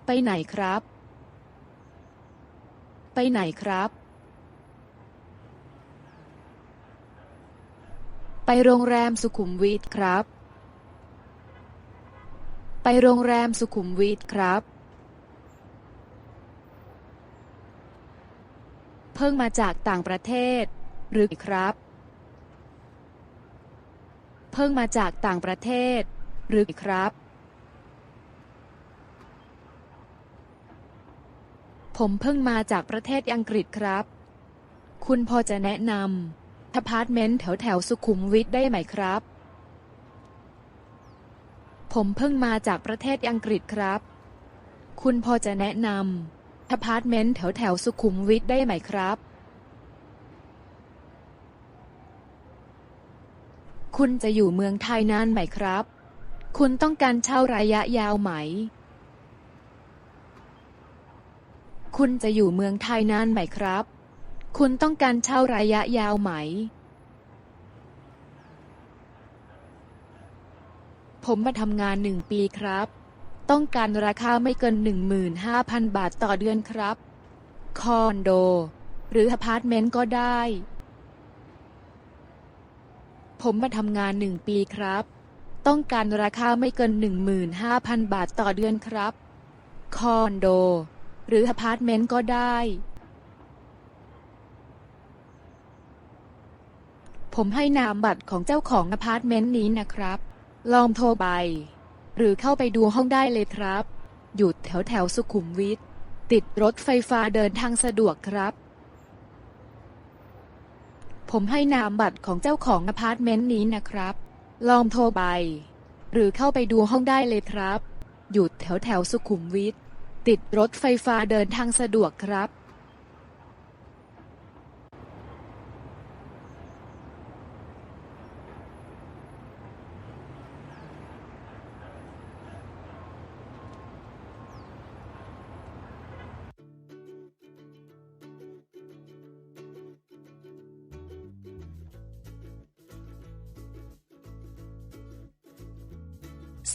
ไปไหนครับไปไหนครับไปโรงแรมสุขุมวิทครับไปโรงแรมสุขุมวิทครับเพิ่งมาจากต่างประเทศหรือครับเพิ่งมาจากต่างประเทศหรือครับผมเพิ่งมาจากประเทศอังกฤษครับคุณพอจะแนะนำอพาร์ตเมนต์แถวสุขุมวิทได้ไหมครับผมเพิ่งมาจากประเทศอังกฤษครับคุณพอจะแนะนำอพาร์ตเมนต์แถวสุขุมวิทได้ไหมครับคุณจะอยู่เมืองไทยนานไหมครับคุณต้องการเช่าระยะยาวไหมคุณจะอยู่เมืองไทยนานไหมครับคุณต้องการเช่าระยะยาวไหมผมมาทำงาน1 ปีครับต้องการราคาไม่เกิน15,000 บาทต่อเดือนครับคอนโดหรืออพาร์ตเมนต์ก็ได้ผมมาทำงาน1 ปีครับต้องการราคาไม่เกิน15,000 บาทต่อเดือนครับคอนโดหรืออพาร์ตเมนต์ก็ได้ผมให้นามบัตรของเจ้าของอพาร์ตเมนต์นี้นะครับลองโทรไปหรือเข้าไปดูห้องได้เลยครับอยู่แถวสุขุมวิทติดรถไฟฟ้าเดินทางสะดวกครับผมให้นามบัตรของเจ้าของอพาร์ตเมนต์นี้นะครับลองโทรไปหรือเข้าไปดูห้องได้เลยครับอยู่แถวสุขุมวิทติดรถไฟฟ้าเดินทางสะดวกครับ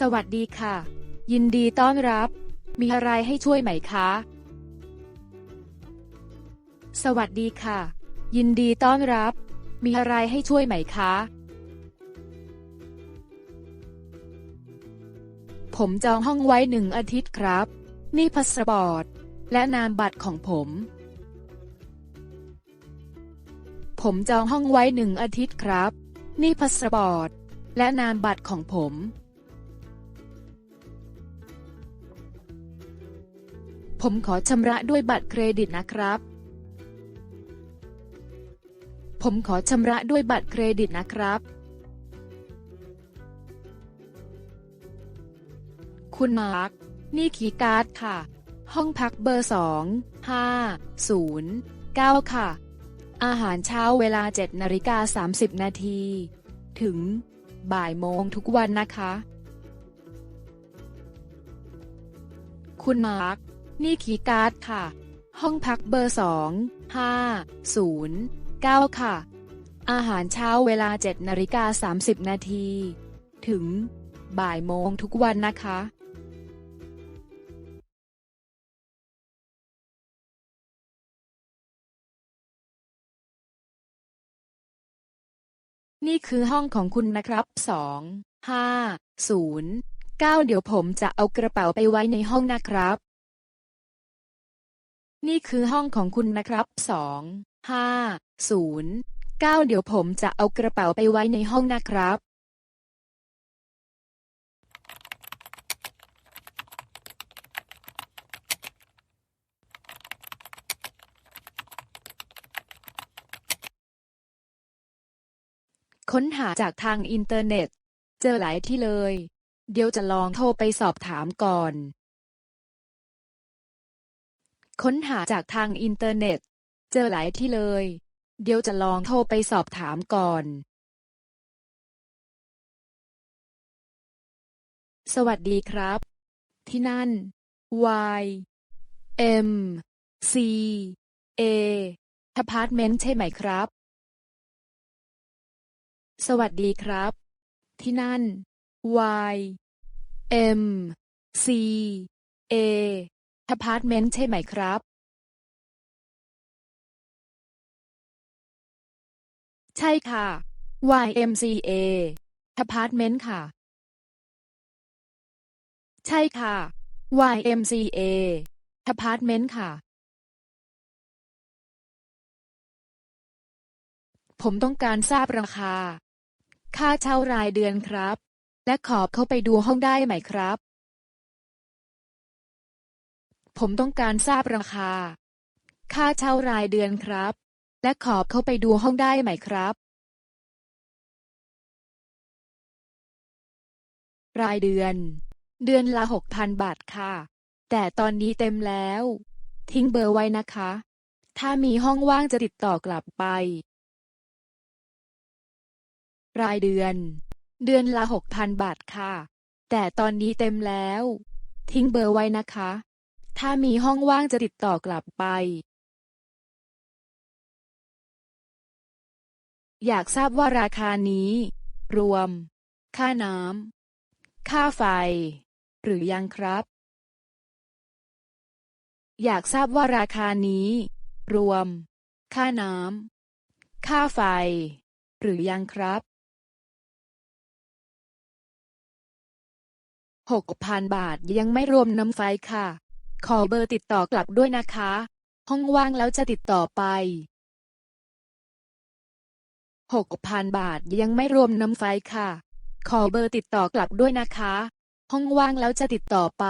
สวัสดีค่ะยินดีต้อนรับมีอะไรให้ช่วยไหมคะสวัสดีค่ะยินดีต้อนรับมีอะไรให้ช่วยไหมคะผมจองห้องไว้1 อาทิตย์ครับนี่พาสปอร์ตและนามบัตรของผมจองห้องไว้1 อาทิตย์ครับนี่พาสปอร์ตและนามบัตรของผมขอชำระด้วยบัตรเครดิตนะครับผมขอชำระด้วยบัตรเครดิตนะครับคุณมาร์คนี่คีย์การ์ดค่ะห้องพักเบอร์2509ค่ะอาหารเช้าเวลา7:30 น.ถึงบ่ายโมงทุกวันนะคะคุณมาร์คนี่คีย์การ์ดค่ะห้องพักเบอร์2509ค่ะอาหารเช้าเวลา7:30 น.ถึงบ่ายโมงทุกวันนะคะนี่คือห้องของคุณนะครับ2509เดี๋ยวผมจะเอากระเป๋าไปไว้ในห้องนะครับนี่คือห้องของคุณนะครับ2509เดี๋ยวผมจะเอากระเป๋าไปไว้ในห้องนะครับค้นหาจากทางอินเทอร์เน็ตเจอหลายที่เลยเดี๋ยวจะลองโทรไปสอบถามก่อนค้นหาจากทางอินเทอร์เน็ตเจอหลายที่เลยเดี๋ยวจะลองโทรไปสอบถามก่อนสวัสดีครับที่นั่น Y M C A อพาร์ตเมนต์ใช่ไหมครับสวัสดีครับที่นั่น Y M C A อพาร์ตเมนต์ใช่ไหมครับใช่ค่ะ YMCA อพาร์ตเมนต์ค่ะใช่ค่ะ YMCA อพาร์ตเมนต์ค่ะผมต้องการทราบราคาค่าเช่ารายเดือนครับและขอเข้าไปดูห้องได้ไหมครับผมต้องการทราบราคาค่าเช่ารายเดือนครับและขอเข้าไปดูห้องได้ไหมครับรายเดือนเดือนละ 6,000 บาทค่ะแต่ตอนนี้เต็มแล้วทิ้งเบอร์ไว้นะคะถ้ามีห้องว่างจะติดต่อกลับไปรายเดือนเดือนละ 6,000 บาทค่ะแต่ตอนนี้เต็มแล้วทิ้งเบอร์ไว้นะคะถ้ามีห้องว่างจะติดต่อกลับไปอยากทราบว่าราคานี้รวมค่าน้ำค่าไฟหรือยังครับอยากทราบว่าราคานี้รวมค่าน้ำค่าไฟหรือยังครับ6,000 บาทยังไม่รวมน้ำไฟค่ะขอเบอร์ติดต่อกลับด้วยนะคะห้องว่างแล้วจะติดต่อไป6,000 บาทยังไม่รวมน้ำไฟค่ะขอเบอร์ติดต่อกลับด้วยนะคะห้องว่างแล้วจะติดต่อไป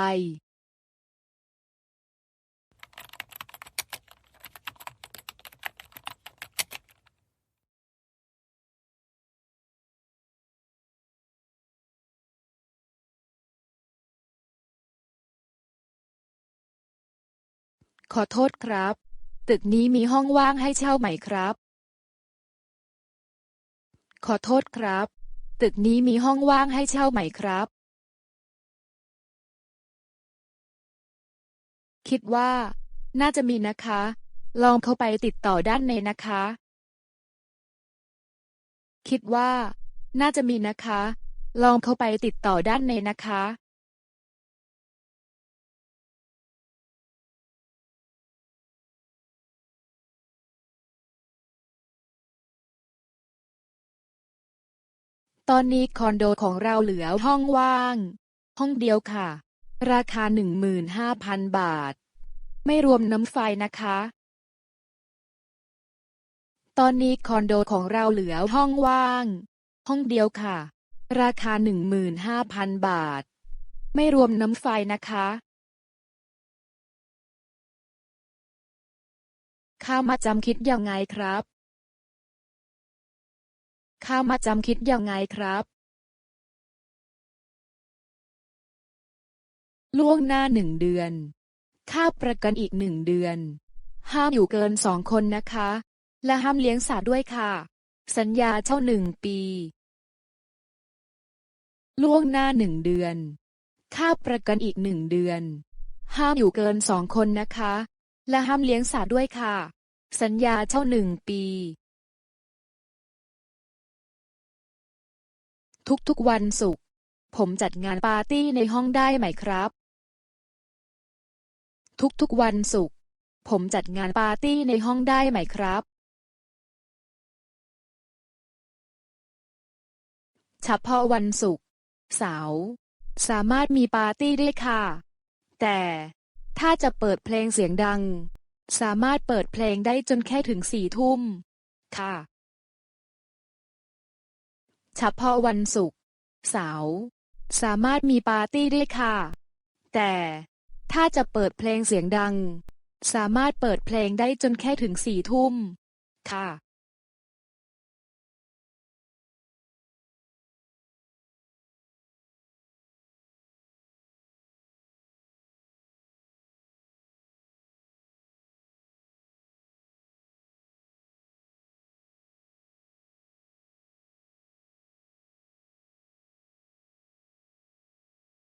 ขอโทษครับตึกนี้มีห้องว่างให้เช่าไหมครับขอโทษครับตึกนี้มีห้องว่างให้เช่าไหมครับคิดว่าน่าจะมีนะคะลองเข้าไปติดต่อด้านในนะคะคิดว่าน่าจะมีนะคะลองเข้าไปติดต่อด้านในนะคะตอนนี้คอนโดของเราเหลือห้องว่างห้องเดียวค่ะราคา 15,000 บาทไม่รวมน้ำไฟนะคะตอนนี้คอนโดของเราเหลือห้องว่างห้องเดียวค่ะราคา 15,000 บาทไม่รวมน้ำไฟนะคะค่ามัดจำคิดยังไงครับค่ามัดจำคิดยังไงครับล่วงหน้า1 เดือนค่าประกันอีก1 เดือนห้ามอยู่เกิน2 คนนะคะและห้ามเลี้ยงสัตว์ด้วยค่ะสัญญาเช่า1 ปีล่วงหน้า1 เดือนค่าประกันอีก1 เดือนห้ามอยู่เกิน2 คนนะคะและห้ามเลี้ยงสัตว์ด้วยค่ะสัญญาเช่า1 ปีทุกๆวันศุกร์ผมจัดงานปาร์ตี้ในห้องได้ไหมครับทุกๆวันศุกร์ผมจัดงานปาร์ตี้ในห้องได้ไหมครับเฉพาะวันศุกร์เสาร์สามารถมีปาร์ตี้ได้ค่ะแต่ถ้าจะเปิดเพลงเสียงดังสามารถเปิดเพลงได้จนแค่ถึง4 ทุ่มค่ะเฉพาะวันศุกร์เสาร์สามารถมีปาร์ตี้ได้ค่ะแต่ถ้าจะเปิดเพลงเสียงดังสามารถเปิดเพลงได้จนแค่ถึง4 ทุ่มค่ะ